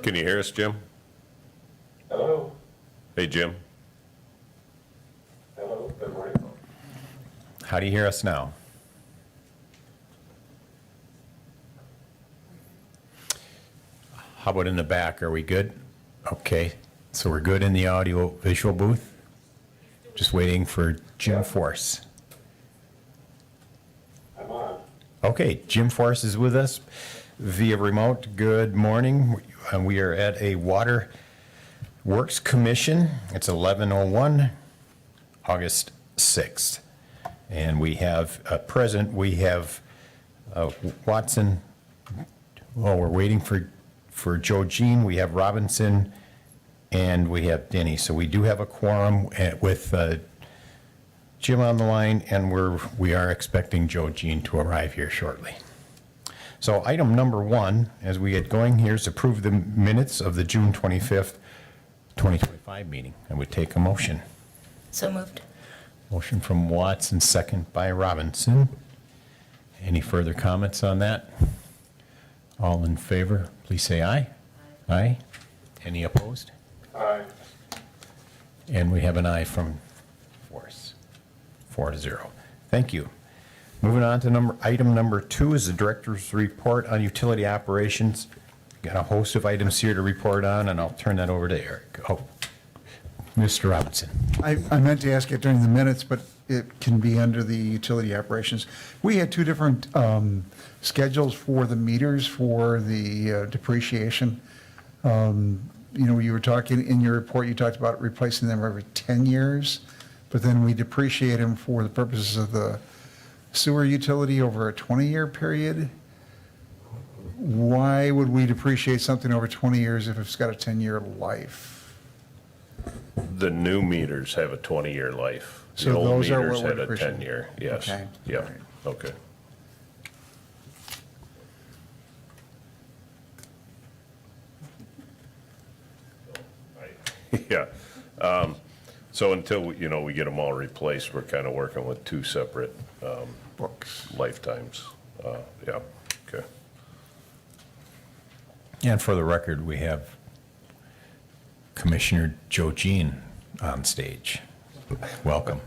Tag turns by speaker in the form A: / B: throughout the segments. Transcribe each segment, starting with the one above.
A: Can you hear us, Jim?
B: Hello?
A: Hey, Jim.
B: Hello, good morning.
C: How do you hear us now? How about in the back? Are we good? Okay, so we're good in the audio visual booth? Just waiting for Jim Force.
B: I'm on.
C: Okay, Jim Force is with us via remote. Good morning. We are at a Water Works Commission. It's 11:01, August 6th. And we have present, we have Watson. Oh, we're waiting for Joe Jean. We have Robinson and we have Denny. So we do have a quorum with Jim on the line, and we are expecting Joe Jean to arrive here shortly. So item number one, as we get going here, is approve the minutes of the June 25th, 2025 meeting. I would take a motion.
D: So moved.
C: Motion from Watson, second by Robinson. Any further comments on that? All in favor, please say aye. Aye. Any opposed?
B: Aye.
C: And we have an aye from Force, 4-0. Thank you. Moving on to item number 2 is the director's report on utility operations. Got a host of items here to report on, and I'll turn that over to Eric. Oh, Mr. Robinson.
E: I meant to ask it during the minutes, but it can be under the utility operations. We had two different schedules for the meters for the depreciation. You were talking, in your report, you talked about replacing them every 10 years, but then we depreciate them for the purposes of the sewer utility over a 20-year period. Why would we depreciate something over 20 years if it's got a 10-year life?
A: The new meters have a 20-year life.
E: So
A: The old
E: those are
A: meters
E: what we're
A: had a
E: depreciating.
A: 10-year, yes.
E: Okay.
A: Yep,
E: All right.
A: okay. Yeah. So until, we get them all replaced, we're kind of working with two separate
E: Books.
A: lifetimes. Yeah, okay.
C: And for the record, we have Commissioner Joe Jean on stage. Welcome.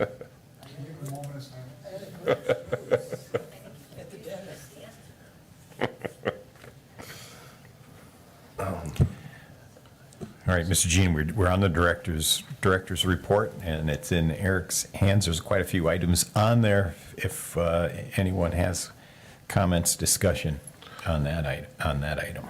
C: All right, Mr. Jean, we're on the director's report, and it's in Eric's hands. There's quite a few items on there. If anyone has comments, discussion on that item.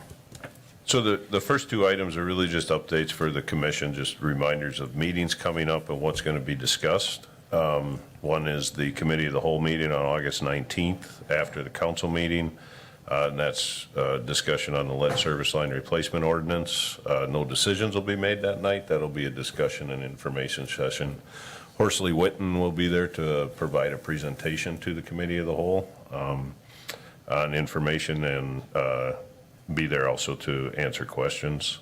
A: So the first two items are really just updates for the commission, just reminders of meetings coming up and what's going to be discussed. One is the committee of the whole meeting on August 19th after the council meeting. And that's discussion on the lead service line replacement ordinance. No decisions will be made that night. That'll be a discussion and information session. Horsley Witten will be there to provide a presentation to the committee of the whole on information, and be there also to answer questions.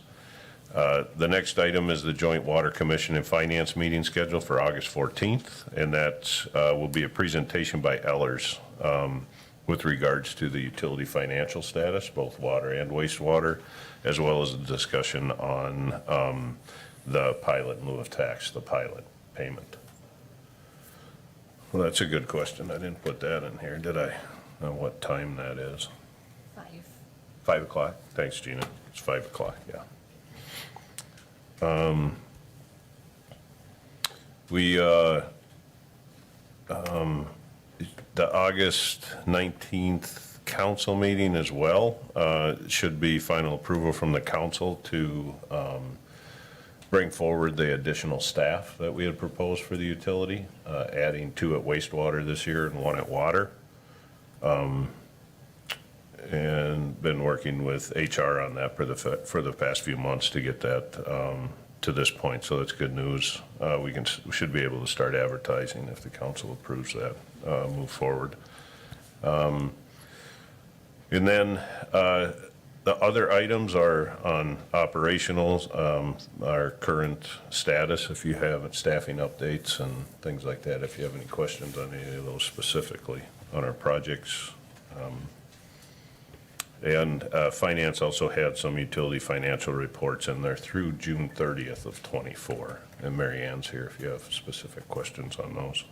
A: The next item is the Joint Water Commission and Finance meeting scheduled for August 14th, and that will be a presentation by Ellers with regards to the utility financial status, both water and wastewater, as well as a discussion on the pilot in lieu of tax, the pilot payment. Well, that's a good question. I didn't put that in here, did I? What time that is? 5 o'clock? Thanks, Gina. It's 5 o'clock, yeah. The August 19th council meeting as well, should be final approval from the council to bring forward the additional staff that we had proposed for the utility, adding 2 at wastewater this year and 1 at water. And been working with HR on that for the past few months to get that to this point, so that's good news. We should be able to start advertising if the council approves that, move forward. And then the other items are on operationals, our current status, if you have staffing updates and things like that, if you have any questions on any of those specifically on our projects. And finance also had some utility financial reports in there through June 30th of '24. And Mary Ann's here if you have specific questions on those.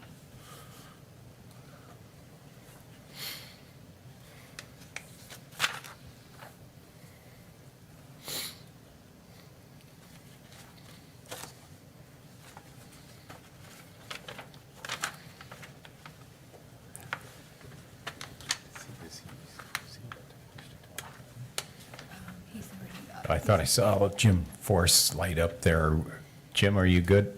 C: I thought I saw Jim Force light up there. Jim, are you good?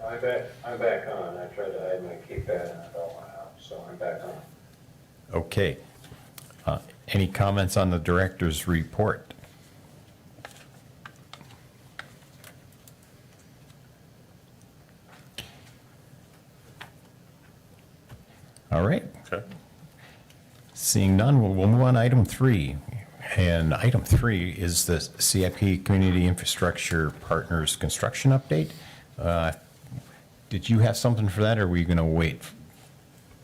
B: I'm back on. I tried to hide my keypad and it all went out, so I'm back on.
C: Okay. Any comments on the director's report? All right.
A: Okay.
C: Seeing none, we'll move on to item 3. And item 3 is the CIP Community Infrastructure Partners Construction Update. Did you have something for that, or were you going to wait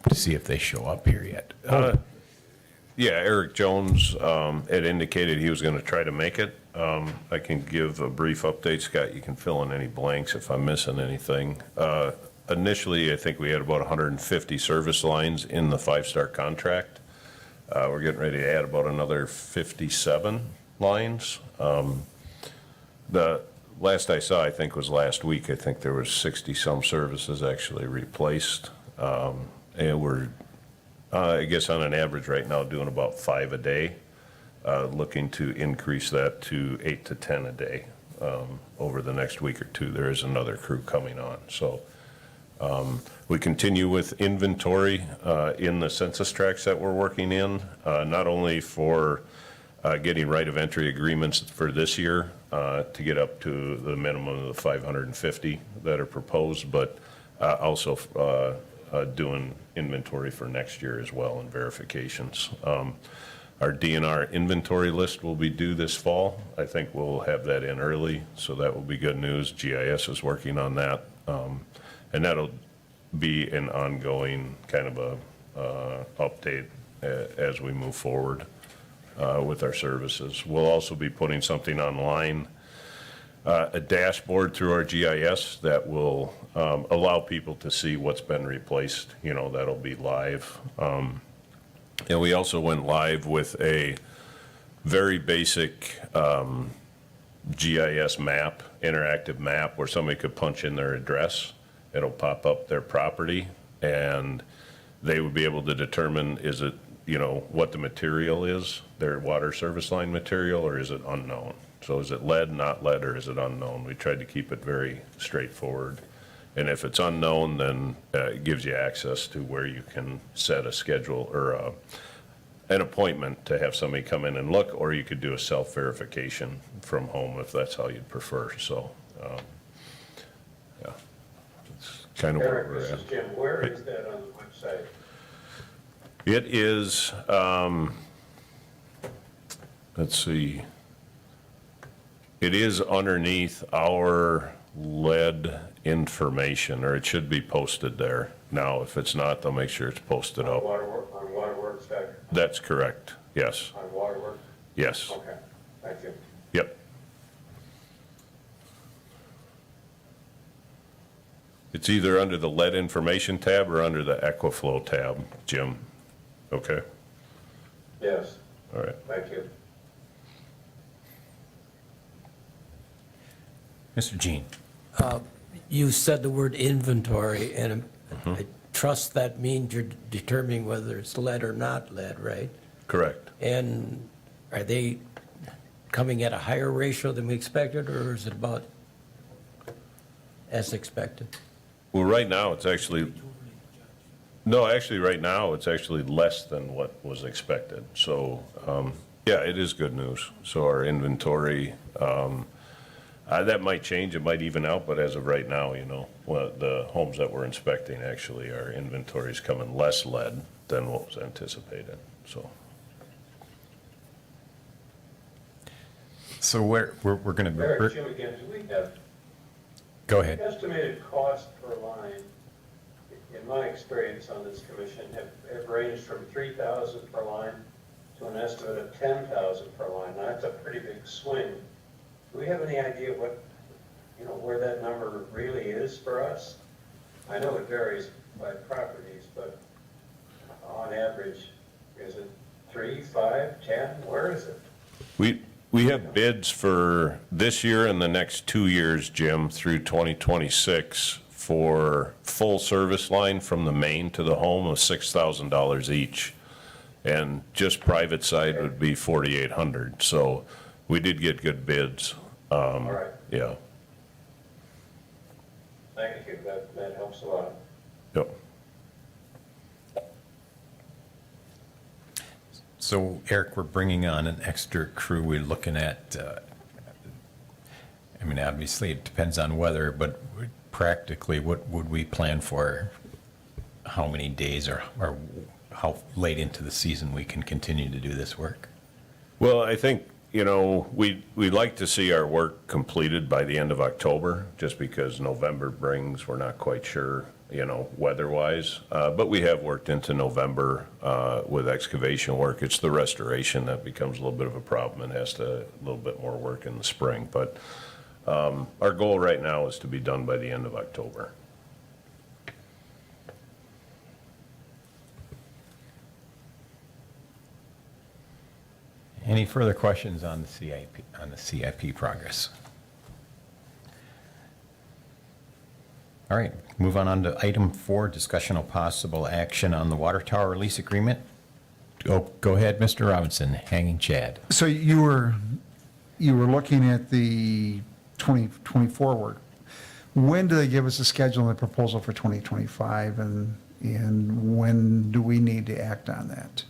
C: to see if they show up here yet?
A: Yeah, Eric Jones had indicated he was going to try to make it. I can give a brief update. Scott, you can fill in any blanks if I'm missing anything. Initially, I think we had about 150 service lines in the 5-star contract. We're getting ready to add about another 57 lines. The last I saw, I think, was last week. I think there was 60-some services actually replaced. And we're, I guess on an average right now, doing about 5 a day. Looking to increase that to 8 to 10 a day over the next week or two. There is another crew coming on. So we continue with inventory in the census tracts that we're working in, not only for getting right of entry agreements for this year to get up to the minimum of the 550 that are proposed, but also doing inventory for next year as well and verifications. Our DNR inventory list will be due this fall. I think we'll have that in early, so that will be good news. GIS is working on that. And that'll be an ongoing kind of a update as we move forward with our services. We'll also be putting something online, a dashboard through our GIS that will allow people to see what's been replaced. You know, that'll be live. And we also went live with a very basic GIS map, interactive map, where somebody could punch in their address. It'll pop up their property, and they would be able to determine, is it, you know, what the material is, their water service line material, or is it unknown? So is it lead, not lead, or is it unknown? We tried to keep it very straightforward. And if it's unknown, then it gives you access to where you can set a schedule or an appointment to have somebody come in and look, or you could do a self-verification from home if that's how you'd prefer. So, yeah, it's kind of where
B: Eric,
A: we're
B: this
A: at.
B: is Jim. Where is that on the website?
A: It is, let's see, it is underneath our lead information, or it should be posted there. Now, if it's not, they'll make sure it's posted
B: On
A: up.
B: Waterworks,
A: That's correct, yes,
B: on Waterworks?
A: yes,
B: Okay, thank you.
A: yep. It's either under the lead information tab or under the Equiflow tab, Jim. Okay,
B: Yes,
A: all right.
B: thank you.
C: Mr. Jean?
D: You said the word inventory, and I trust that means you're determining whether it's lead or not lead, right?
A: Correct.
D: And are they coming at a higher ratio than we expected, or is it about as expected?
A: Well, right now, it's actually, no, actually, right now, it's actually less than what was expected. So, yeah, it is good news. So our inventory, that might change, it might even out, but as of right now, you know, the homes that we're inspecting, actually, our inventory is coming less lead than what was anticipated, so.
C: So we're going
B: Eric,
C: to,
B: Jim again, do we have
C: go ahead.
B: estimated cost per line? In my experience on this commission, have ranged from 3,000 per line to an estimate of 10,000 per line. Now, that's a pretty big swing. Do we have any idea what, where that number really is for us? I know it varies by properties, but on average, is it 3, 5, 10? Where is it?
A: We have bids for this year and the next 2 years, Jim, through 2026 for full service line from the main to the home of $6,000 each. And just private side would be 4,800. So we did get good bids.
B: All right,
A: Yeah.
B: thank you, that helps a lot.
A: Yep.
C: So Eric, we're bringing on an extra crew. We're looking at, I mean, obviously it depends on weather, but practically what would we plan for? How many days or how late into the season we can continue to do this work?
A: Well, I think, we'd like to see our work completed by the end of October, just because November brings, we're not quite sure, weather-wise. But we have worked into November with excavation work. It's the restoration that becomes a little bit of a problem and has to, a little bit more work in the spring. But our goal right now is to be done by the end of October.
C: Any further questions on the CIP progress? All right, move on to item 4, discussion of possible action on the water tower lease agreement. Go ahead, Mr. Robinson, hanging Chad.
E: So you were looking at the 2024 work. When do they give us a schedule and a proposal for 2025, and when do we need to act on that?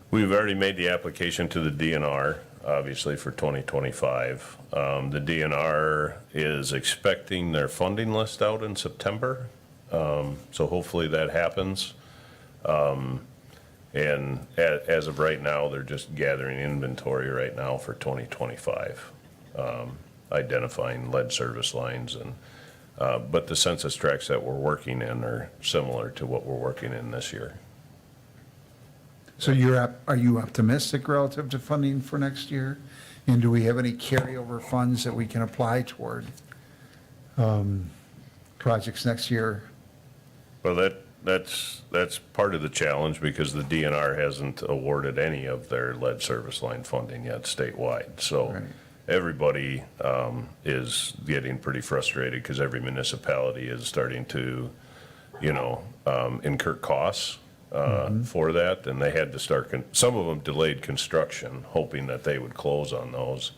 A: We've already made the application to the DNR, obviously, for 2025. The DNR is expecting their funding list out in September, so hopefully that happens. And as of right now, they're just gathering inventory right now for 2025, identifying lead service lines. But the census tracts that we're working in are similar to what we're working in this year.
E: So are you optimistic relative to funding for next year? And do we have any carryover funds that we can apply toward projects next year?
A: Well, that's part of the challenge, because the DNR hasn't awarded any of their lead service line funding yet statewide. So
E: Right.
A: everybody is getting pretty frustrated, because every municipality is starting to, incur costs for that, and they had to start, some of them delayed construction, hoping that they would close on those.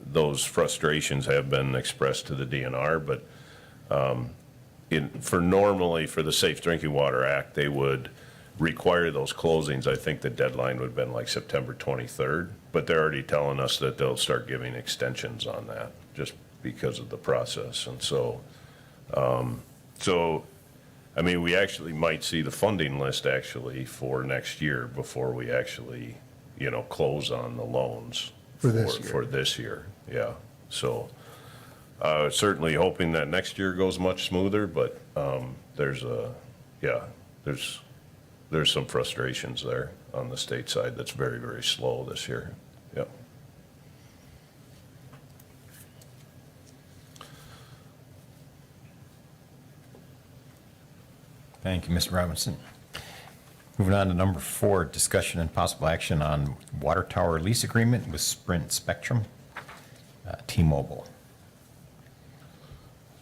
A: Those frustrations have been expressed to the DNR, but for the Safe Drinking Water Act, they would require those closings. I think the deadline would have been like September 23rd, but they're already telling us that they'll start giving extensions on that just because of the process. And so, I mean, we actually might see the funding list actually for next year before we actually, close on the loans
E: For this year.
A: for this year. Yeah. So, certainly hoping that next year goes much smoother, but there's some frustrations there on the state side that's very, very slow this year. Yep.
C: Thank you, Mr. Robinson. Moving on to number 4, discussion and possible action on water tower lease agreement with Sprint Spectrum, T-Mobile.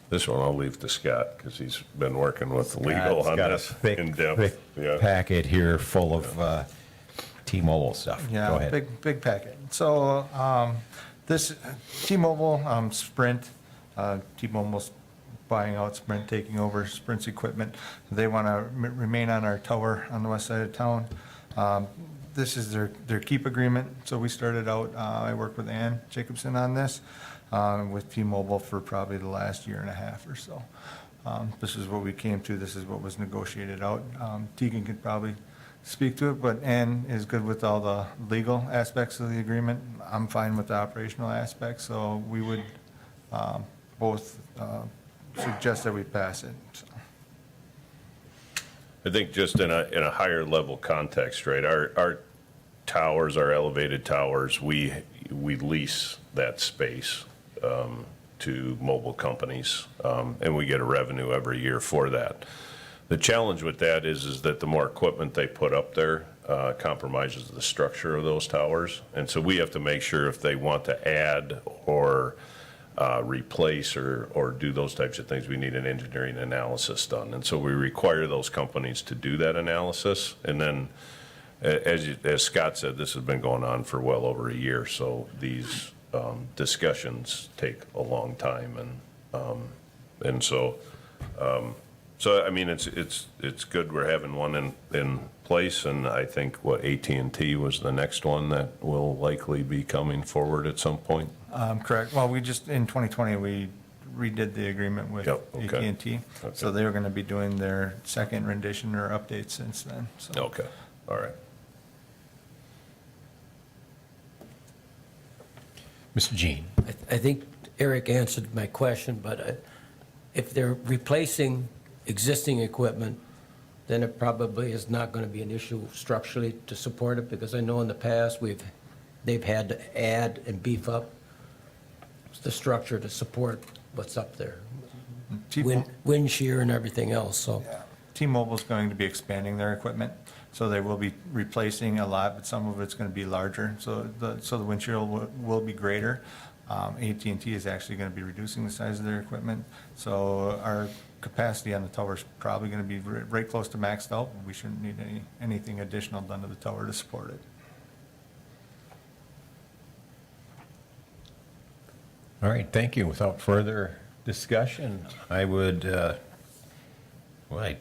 A: This one I'll leave to Scott, because he's been working with legal
C: It's
A: on
C: got a
A: this
C: thick,
A: in depth.
C: thick
A: Yeah.
C: packet here full of T-Mobile stuff. Go
F: Yeah,
C: ahead.
F: big packet. So this T-Mobile, Sprint, T-Mobile's buying out Sprint, taking over Sprint's equipment. They want to remain on our tower on the west side of town. This is their keep agreement. So we started out, I worked with Ann Jacobson on this with T-Mobile for probably the last year and a half or so. This is what we came to. This is what was negotiated out. Tegan could probably speak to it, but Ann is good with all the legal aspects of the agreement. I'm fine with the operational aspects, so we would both suggest that we pass it. So.
A: I think just in a higher level context, right, our towers, our elevated towers, we lease that space to mobile companies, and we get a revenue every year for that. The challenge with that is that the more equipment they put up there compromises the structure of those towers. And so we have to make sure if they want to add or replace or do those types of things, we need an engineering analysis done. And so we require those companies to do that analysis. And then, as Scott said, this has been going on for well over a year. So these discussions take a long time. And so I mean, it's good we're having one in place, and I think, AT&T was the next one that will likely be coming forward at some point?
F: Correct. Well, in 2020, we redid the agreement with
A: Yep, okay.
F: AT&T.
A: Okay.
F: So they're going to be doing their second rendition or update since then, so.
A: Okay, all right.
C: Mr. Jean?
D: I think Eric answered my question, but if they're replacing existing equipment, then it probably is not going to be an issue structurally to support it, because I know in the past, they've had to add and beef up the structure to support what's up there. Wind shear and everything else, so.
F: Yeah. T-Mobile's going to be expanding their equipment, so they will be replacing a lot, but some of it's going to be larger, so the wind shear will be greater. AT&T is actually going to be reducing the size of their equipment, so our capacity on the tower is probably going to be right close to maxed out. We shouldn't need anything additional done to the tower to support it.
C: All right, thank you. Without further discussion, I would, I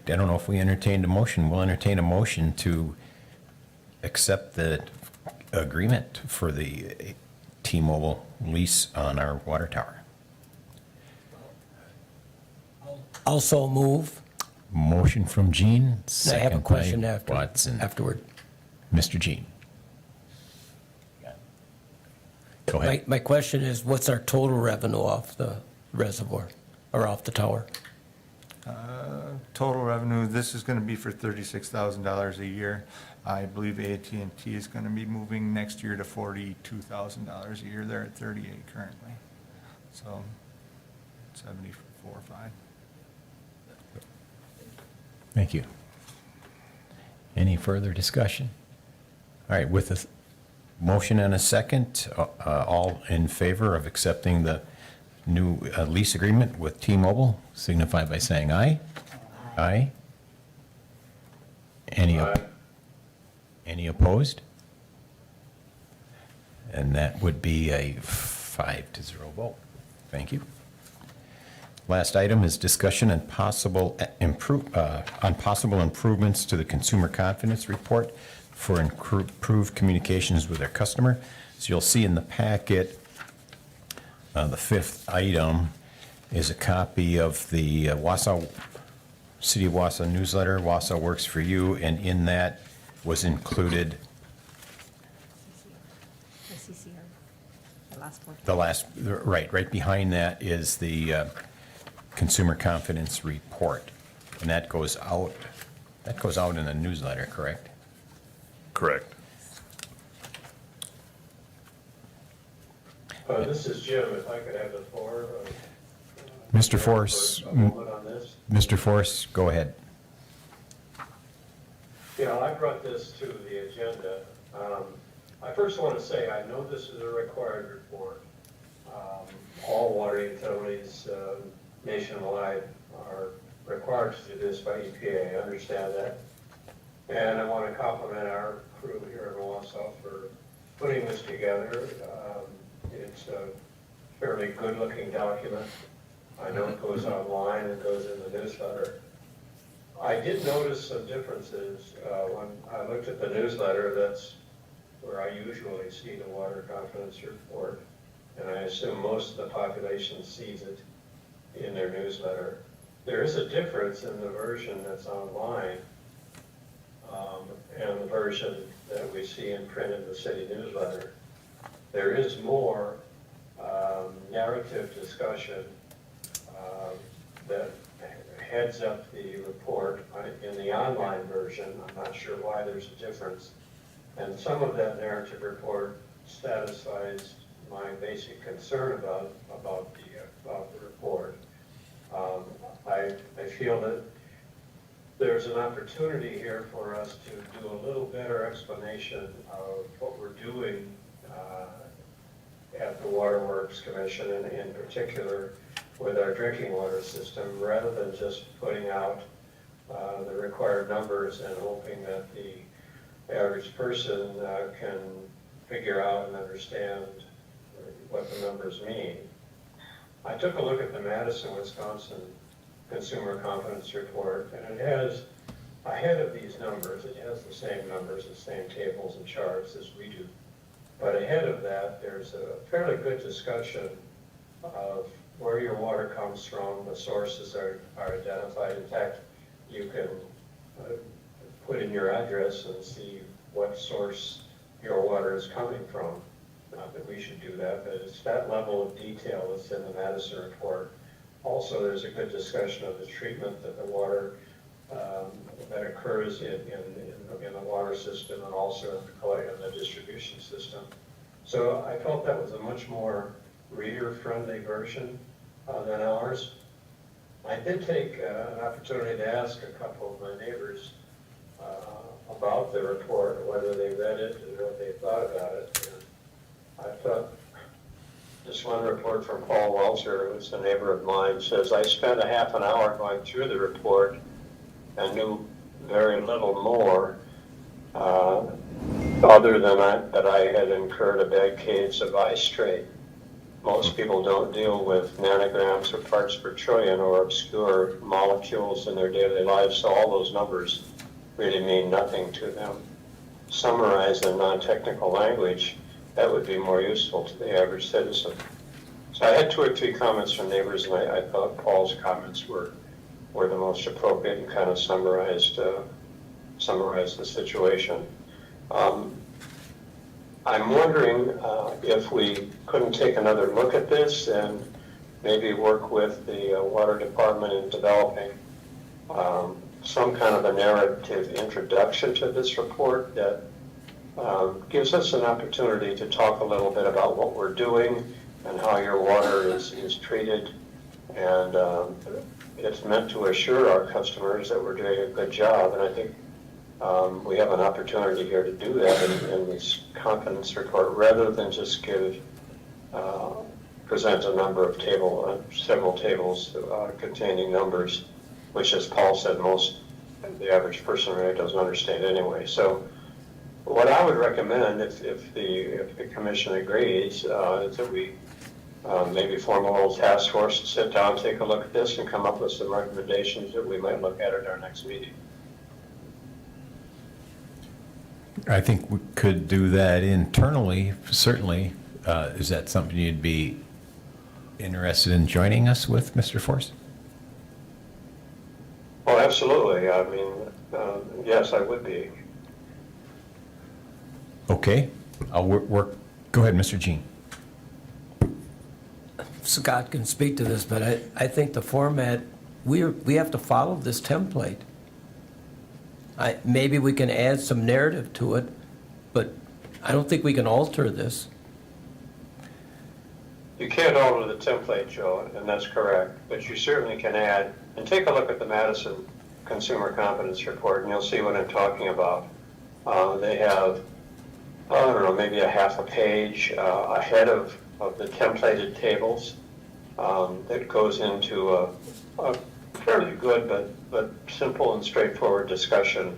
C: don't know if we entertained a motion. We'll entertain a motion to accept the agreement for the T-Mobile lease on our water tower.
D: Also move.
C: Motion from Jean,
D: I have a
C: second by
D: question
C: Watson.
D: afterward.
C: Mr. Jean. Go ahead.
D: My question is, what's our total revenue off the reservoir, or off the tower?
F: Total revenue, this is going to be for $36,000 a year. I believe AT&T is going to be moving next year to $42,000 a year. They're at 38 currently, so 74, 5.
C: Thank you. Any further discussion? All right, with a motion and a second, all in favor of accepting the new lease agreement with T-Mobile, signify by saying aye. Aye. Any opposed? And that would be a 5-0 vote. Thank you. Last item is discussion and possible improvements to the consumer confidence report for improved communications with our customer. So you'll see in the packet, the fifth item is a copy of the Wausau, City of Wausau newsletter, Wausau Works for You, and in that was included
G: The CCR, the last one.
C: the last, right behind that is the consumer confidence report. And that goes out in the newsletter, correct?
A: Correct.
B: This is Jim, if I could have the floor.
C: Mr. Force,
B: for a moment on this.
C: Mr. Force, go ahead.
B: You know, I brought this to the agenda. I first want to say, I know this is a required report. All water utilities nationwide are required to do this by EPA, I understand that. And I want to compliment our crew here in Wausau for putting this together. It's a fairly good-looking document. I know it goes online and goes in the newsletter. I did notice some differences when I looked at the newsletter. That's where I usually see the water confidence report, and I assume most of the population sees it in their newsletter. There is a difference in the version that's online and the version that we see in print in the city newsletter. There is more narrative discussion that heads up the report in the online version. I'm not sure why there's a difference. And some of that narrative report satisfies my basic concern about the report. I feel that there's an opportunity here for us to do a little better explanation of what we're doing at the Waterworks Commission, and in particular with our drinking water system, rather than just putting out the required numbers and hoping that the average person can figure out and understand what the numbers mean. I took a look at the Madison, Wisconsin Consumer Confidence Report, and it has, ahead of these numbers, it has the same numbers, the same tables and charts as we do. But ahead of that, there's a fairly good discussion of where your water comes from. The sources are identified. In fact, you can put in your address and see what source your water is coming from. Not that we should do that, but it's that level of detail that's in the Madison report. Also, there's a good discussion of the treatment that the water that occurs in the water system, and also in the distribution system. So I felt that was a much more reader-friendly version than ours. I did take an opportunity to ask a couple of my neighbors about the report, whether they read it and what they thought about it. And I thought this one report from Paul Welzer, who's a neighbor of mine, says, I spent a half an hour going through the report and knew very little more other than that I had incurred a bad case of eye strain. Most people don't deal with nanograms or parts per trillion or obscure molecules in their daily lives, so all those numbers really mean nothing to them. Summarized in non-technical language, that would be more useful to the average citizen. So I had 2 or 3 comments from neighbors, and I thought Paul's comments were the most appropriate and kind of summarized the situation. I'm wondering if we couldn't take another look at this and maybe work with the water department in developing some kind of a narrative introduction to this report that gives us an opportunity to talk a little bit about what we're doing and how your water is treated. And it's meant to assure our customers that we're doing a good job. And I think we have an opportunity here to do that in this confidence report, rather than just present a number of several tables containing numbers, which, as Paul said, the average person really doesn't understand anyway. So what I would recommend, if the commission agrees, is that we maybe form a little task force to sit down, take a look at this, and come up with some recommendations that we might look at our next meeting.
C: I think we could do that internally, certainly. Is that something you'd be interested in joining us with, Mr. Force?
B: Oh, absolutely. I mean, yes, I would be.
C: Okay, I'll work. Go ahead, Mr. Jean.
D: Scott can speak to this, but I think the format, we have to follow this template. Maybe we can add some narrative to it, but I don't think we can alter this.
B: You can't alter the template, Joe, and that's correct, but you certainly can add, and take a look at the Madison Consumer Confidence Report, and you'll see what I'm talking about. They have, I don't know, maybe a half a page ahead of the templated tables that goes into a fairly good but simple and straightforward discussion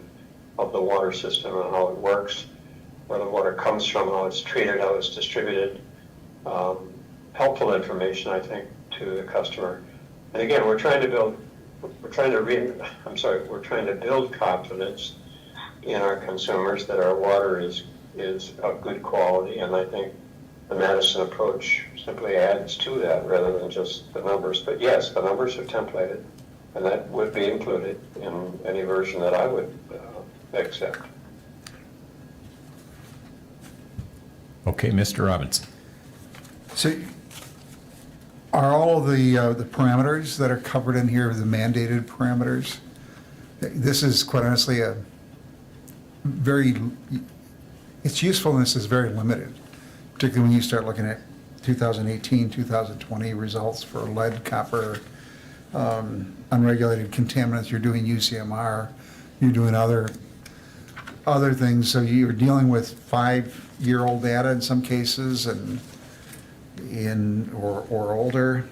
B: of the water system and how it works, where the water comes from, how it's treated, how it's distributed. Helpful information, I think, to the customer. And again, we're trying to build confidence in our consumers that our water is of good quality, and I think the Madison approach simply adds to that rather than just the numbers. But yes, the numbers are templated, and that would be included in any version that I would accept.
C: Okay, Mr. Robinson.
E: So are all of the parameters that are covered in here the mandated parameters? This is quite honestly a very its usefulness is very limited, particularly when you start looking at 2018, 2020 results for lead, copper, unregulated contaminants. You're doing UCMR, you're doing other things, so you're dealing with 5-year-old data in some cases and or older.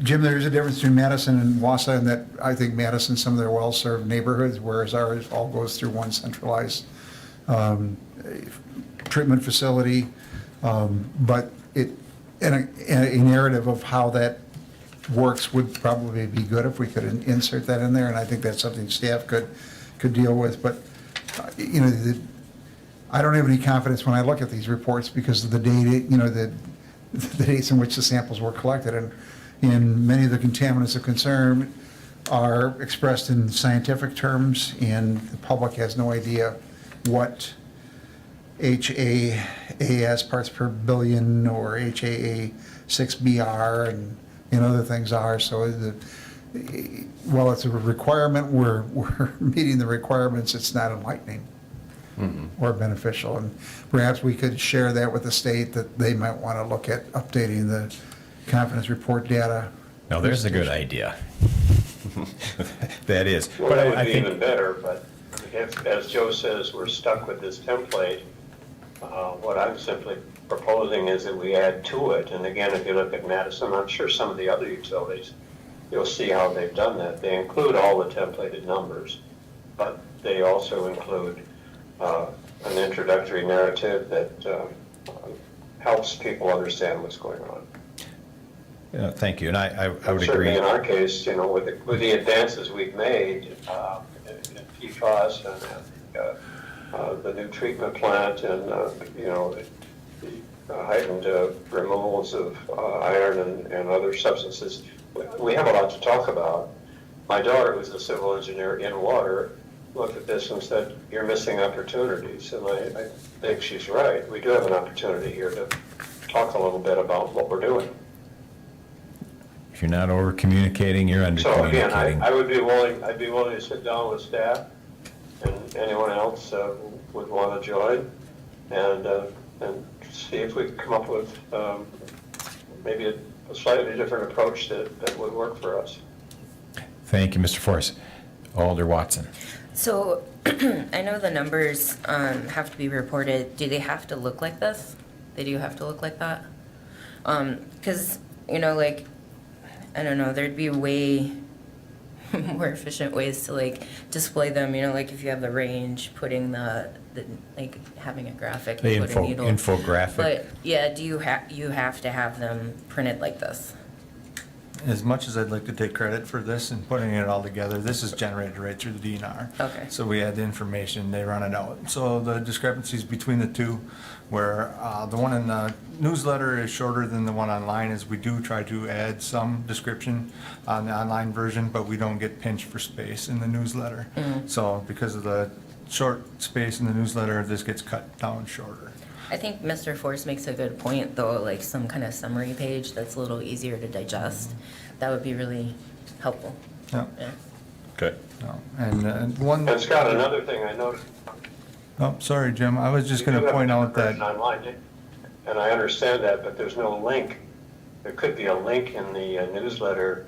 E: Jim, there's a difference between Madison and Wausau in that I think Madison, some of their well-served neighborhoods, whereas ours all goes through one centralized treatment facility. But a narrative of how that works would probably be good if we could insert that in there, and I think that's something staff could deal with. But, you know, I don't have any confidence when I look at these reports because of the data, you know, the dates in which the samples were collected. And many of the contaminants of concern are expressed in scientific terms, and the public has no idea what HAAS parts per billion or HAA 6BR and other things are. So while it's a requirement, we're meeting the requirements, it's not enlightening or beneficial. And perhaps we could share that with the state that they might want to look at updating the confidence report data.
C: Now, there's a good idea. That is.
B: Well,
C: But
B: that would
C: I
B: be
C: think,
B: even better, but if, as Joe says, we're stuck with this template, what I'm simply proposing is that we add to it. And again, if you look at Madison, I'm sure some of the other utilities, you'll see how they've done that. They include all the templated numbers, but they also include an introductory narrative that helps people understand what's going on.
C: thank you, and I would agree.
B: Certainly in our case, you know, with the advances we've made in PFAS and the new treatment plant and, you know, the heightened removals of iron and other substances, we have a lot to talk about. My daughter, who's a civil engineer in water, looked at this and said, you're missing opportunities. And I think she's right. We do have an opportunity here to talk a little bit about what we're doing.
C: If you're not over-communicating, you're
B: So again,
C: under-communicating.
B: I'd be willing to sit down with staff and anyone else would want to join and see if we can come up with maybe a slightly different approach that would work for us.
C: Thank you, Mr. Forrest. Alder Watson.
H: So I know the numbers have to be reported. Do they have to look like this? They do have to look like that? Because, you know, like, I don't know, there'd be way more efficient ways to like display them, you know, like if you have the range, putting the like having a graphic.
C: The
H: and put a needle.
C: infographic.
H: But yeah, do you have to have them printed like this?
F: As much as I'd like to take credit for this and putting it all together, this is generated right through the DNR.
H: Okay.
F: So we had the information, they run it out. So the discrepancies between the two, where the one in the newsletter is shorter than the one online, is we do try to add some description on the online version, but we don't get pinched for space in the newsletter. So because of the short space in the newsletter, this gets cut down shorter.
H: I think Mr. Force makes a good point, though, like some kind of summary page that's a little easier to digest. That would be really helpful.
F: Yeah.
H: Yeah.
A: Okay.
F: No. And one,
B: And Scott, another thing I noticed.
F: oh, sorry, Jim, I was just
B: you
F: gonna
B: do have
F: point
B: a
F: out that,
B: version online, and I understand that, but there's no link. There could be a link in the newsletter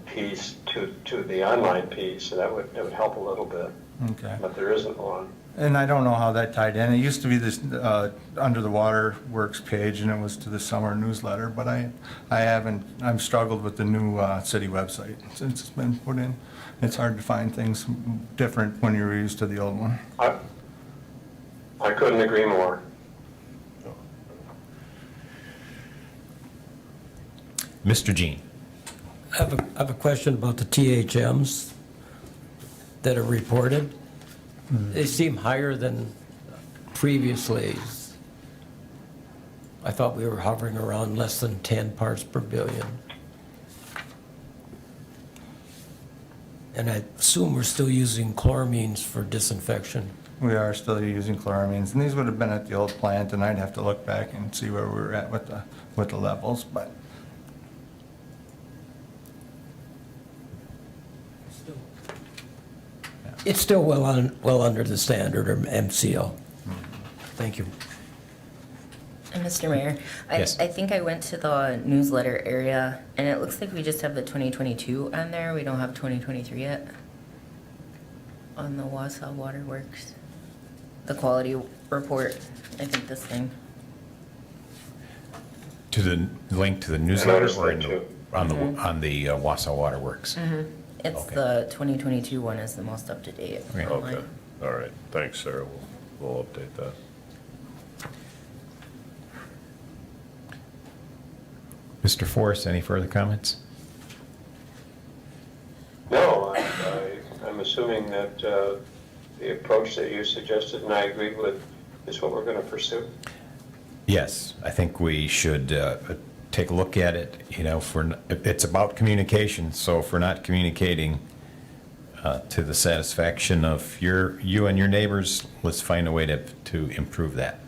B: piece to the online piece, so that would help a little bit,
F: okay.
B: but there isn't one.
F: And I don't know how that tied in. It used to be this Under the Water Works page, and it was to the summer newsletter, but I've struggled with the new city website since it's been put in. It's hard to find things different when you're used to the old one.
B: I couldn't agree more.
C: Mr. Jean.
D: I have a question about the THMs that are reported. They seem higher than previously. I thought we were hovering around less than 10 parts per billion. And I assume we're still using chloramines for disinfection.
F: We are still using chloramines, and these would have been at the old plant, and I'd have to look back and see where we were at with the levels, but
D: Still.
F: yeah.
D: It's still well under the standard or MCO. Thank you.
H: And Mr. Mayor,
C: Yes.
H: I think I went to the newsletter area, and it looks like we just have the 2022 on there. We don't have 2023 yet on the Wausau Water Works. The quality report, I think this thing.
C: To the link to the newsletter
B: noticed
C: or
B: that
C: in the,
B: too.
C: on the Wausau Water Works?
H: It's
C: Okay.
H: the 2022 one is the most up to date
C: Okay.
H: online.
A: Okay, all right, thanks, Sarah, we'll update that.
C: Mr. Forrest, any further comments?
B: No, I'm assuming that the approach that you suggested and I agreed with is what we're going to pursue.
C: Yes, I think we should take a look at it, you know, it's about communication, so if we're not communicating to the satisfaction of you and your neighbors, let's find a way to improve that.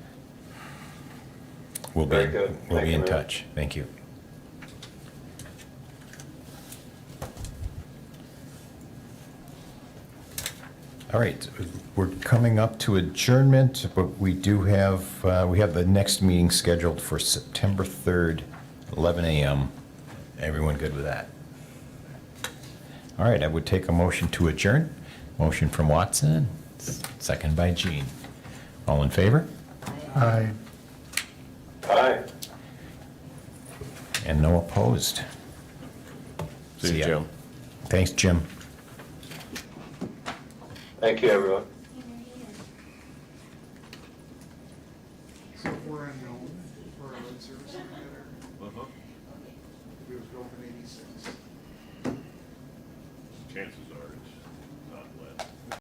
C: We'll be,
B: Very good.
C: we'll
B: Thank
C: be
B: you,
C: in
B: Mayor.
C: touch. Thank you. All right, we're coming up to adjournment, but we do have, we have the next meeting scheduled for September 3rd, 11 a.m. Everyone good with that? All right, I would take a motion to adjourn. Motion from Watson, second by Jean. All in favor?
E: Aye.
B: Aye.
C: And no opposed.
A: See you,
C: ya.
A: Jim.
C: Thanks, Jim.
B: Thank you, everyone.
E: So we're unknown for our road service center. It was built in '86.